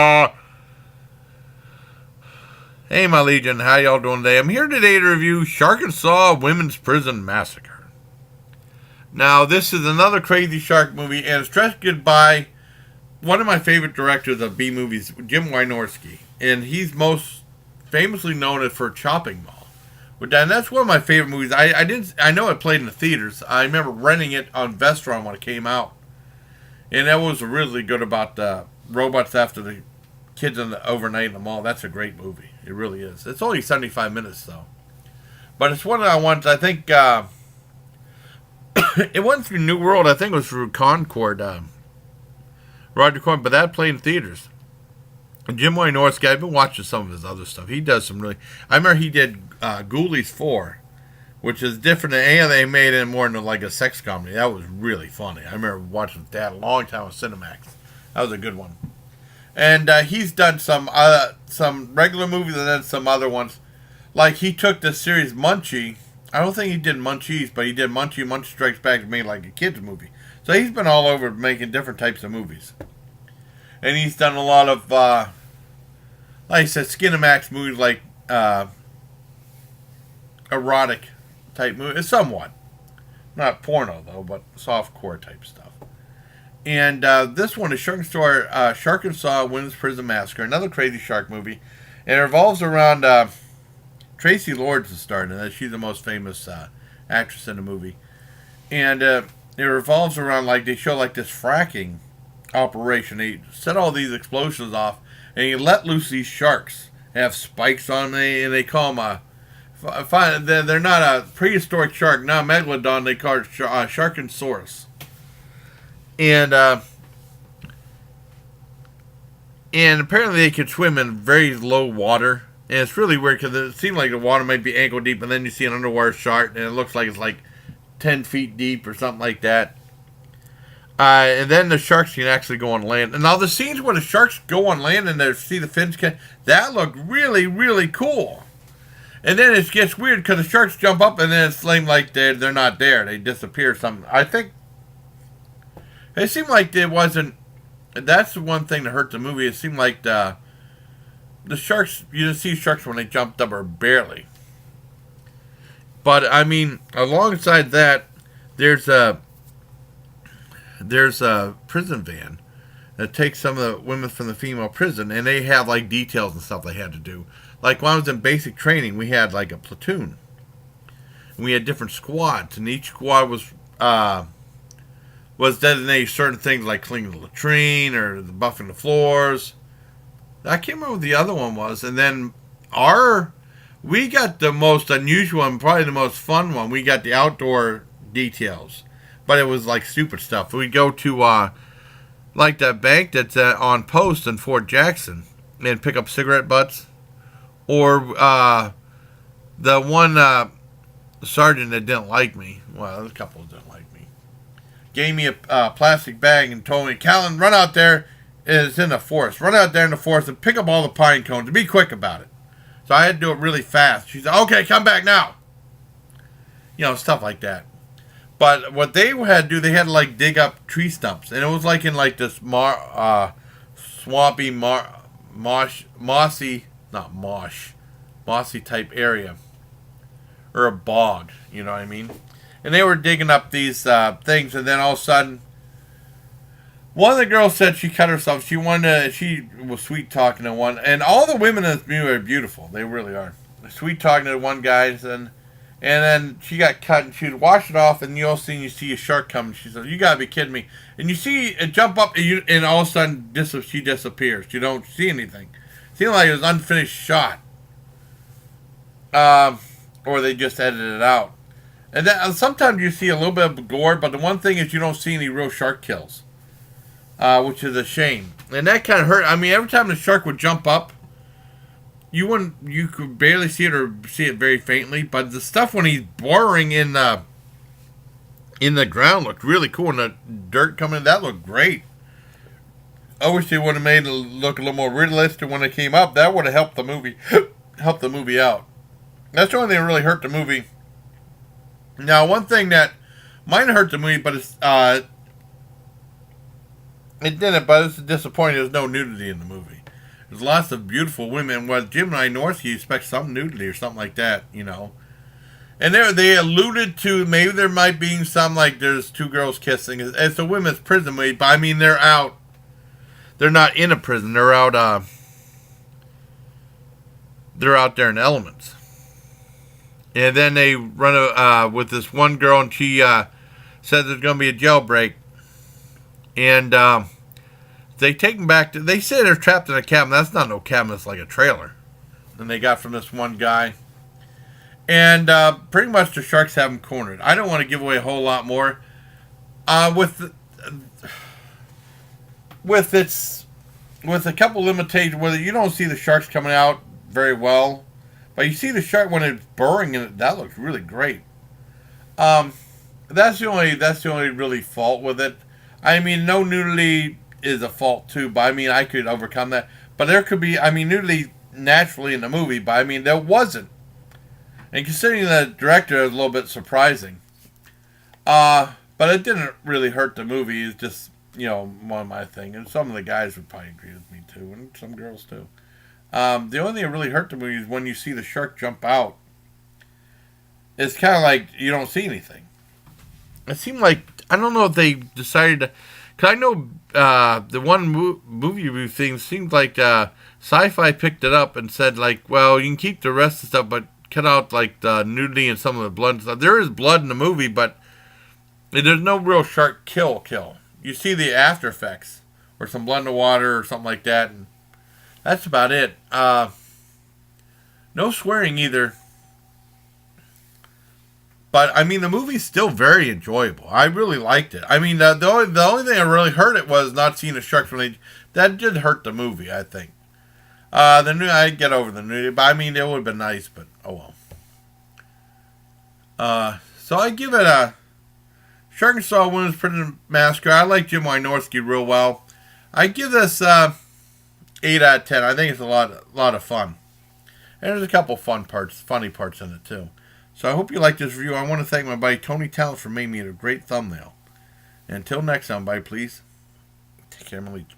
Hey, my legion, how y'all doing today? I'm here today to review Sharkansas Women's Prison Massacre. Now, this is another crazy shark movie, and it's directed by one of my favorite directors of B movies, Jim Wynorski, and he's most famously known for Chopping Mall. And that's one of my favorite movies. I know it played in the theaters. I remember renting it on Vestron when it came out, and that was really good about the robots after the kids in the overnight in the mall. That's a great movie. It really is. It's only 75 minutes though, but it's one that I want. I think it went through New World. I think it was through Concord, Roger Corman, but that played in theaters. And Jim Wynorski, I've been watching some of his other stuff. He does some really. I remember he did Ghoulies 4, which is different than any they made it more into like a sex comedy. That was really funny. I remember watching that a long time on Cinemax. That was a good one. And he's done some regular movies and then some other ones. Like he took the series Munchie. I don't think he did Munchies, but he did Munchie Strikes Back, made like a kids movie. So he's been all over making different types of movies. And he's done a lot of, like I said, Skinemax movies, like erotic type movies, somewhat. Not porno though, but softcore type stuff. And this one is Sharkansas Women's Prison Massacre, another crazy shark movie. And it revolves around Tracy Lords is starring in it. She's the most famous actress in the movie. And it revolves around, like, they show, like, this fracking operation. They set all these explosions off, and you let loose these sharks. They have spikes on them, and they call them they're not a prehistoric shark, not a megalodon. They call it Sharkansaurus. And apparently they can swim in very low water. And it's really weird because it seems like the water might be ankle deep, and then you see an underwater shark, and it looks like it's like 10 feet deep or something like that. And then the sharks can actually go on land. And now the scenes where the sharks go on land and they see the fins, that looked really, really cool. And then it gets weird because the sharks jump up, and then it's like they're not there. They disappear. I think it seemed like it wasn't. That's the one thing that hurt the movie. It seemed like the sharks. You didn't see sharks when they jumped up, or barely. But I mean, alongside that, there's a prison van that takes some of the women from the female prison, and they have like details and stuff they had to do. Like when I was in basic training, we had like a platoon, and we had different squads, and each squad was designated certain things like cleaning the latrine or the buffing the floors. I can't remember what the other one was. And then we got the most unusual and probably the most fun one. We got the outdoor details, but it was like stupid stuff. We'd go to like that bank that's on post in Fort Jackson and pick up cigarette butts, or the one sergeant that didn't like me. Well, there's a couple that didn't like me. Gave me a plastic bag and told me, "Callan, run out there. It's in the forest. Run out there in the forest and pick up all the pine cones and be quick about it." So I had to do it really fast. She said, "Okay, come back now." You know, stuff like that. But what they had to do, they had to like dig up tree stumps, and it was like in like this swampy, mossy type area, or a bog. You know what I mean? And they were digging up these things, and then all of a sudden, one of the girls said she cut herself. She was sweet talking to one, and all the women in this movie are beautiful. They really are. Sweet talking to one guy, and then she got cut, and she would wash it off, and you see a shark coming. She said, "You gotta be kidding me!" And you see it jump up, and all of a sudden she disappears. You don't see anything. It seemed like it was an unfinished shot, or they just edited it out. And then sometimes you see a little bit of gore, but the one thing is you don't see any real shark kills, which is a shame. And that kind of hurt. I mean, every time the shark would jump up, you could barely see it or see it very faintly. But the stuff when he's burrowing in the ground looked really cool, and the dirt coming in, that looked great. I wish they would have made it look a little more realistic when it came up. That would have helped the movie out. That's the only thing that really hurt the movie. Now, one thing that might hurt the movie, but it didn't, but it's disappointing. There's no nudity in the movie. There's lots of beautiful women. With Jim Wynorski, you expect some nudity or something like that, you know. And they alluded to maybe there might be some, like there's two girls kissing. It's a women's prison movie, but I mean they're out. They're not in a prison. They're out. They're out there in the elements. And then they run with this one girl, and she says there's going to be a jailbreak. And they take them back to. They say they're trapped in a cabin. That's not no cabin. It's like a trailer. And they got from this one guy. And pretty much the sharks have them cornered. I don't want to give away a whole lot more. With a couple limitations, whether you don't see the sharks coming out very well, but you see the shark when it's burrowing in it. That looks really great. That's the only really fault with it. I mean, no nudity is a fault too, but I mean I could overcome that. But there could be, I mean, nudity naturally in the movie, but I mean there wasn't. And considering the director, is a little bit surprising. But it didn't really hurt the movie. It's just, you know, one of my things. And some of the guys would probably agree with me too, and some girls too. The only thing that really hurt the movie is when you see the shark jump out. It's kind of like you don't see anything. It seemed like, I don't know if they decided to, because I know the one movie review thing seemed like Sci-Fi picked it up and said like, well, you can keep the rest of the stuff, but cut out like the nudity and some of the blood and stuff. There is blood in the movie, but there's no real shark kill. You see the after effects, or some blood in the water or something like that, and that's about it. No swearing either. But I mean, the movie's still very enjoyable. I really liked it. I mean, the only thing that really hurt it was not seeing the sharks that did hurt the movie, I think. I'd get over the nudity, but I mean, it would have been nice, but oh well. So I give it a Sharkansas Women's Prison Massacre. I like Jim Wynorski real well. I give this 8 out of 10. I think it's a lot of fun, and there's a couple funny parts in it too. So I hope you like this review. I want to thank my buddy Tony Talent for making me a great thumbnail. And until next time, buddy, please take care, my leech.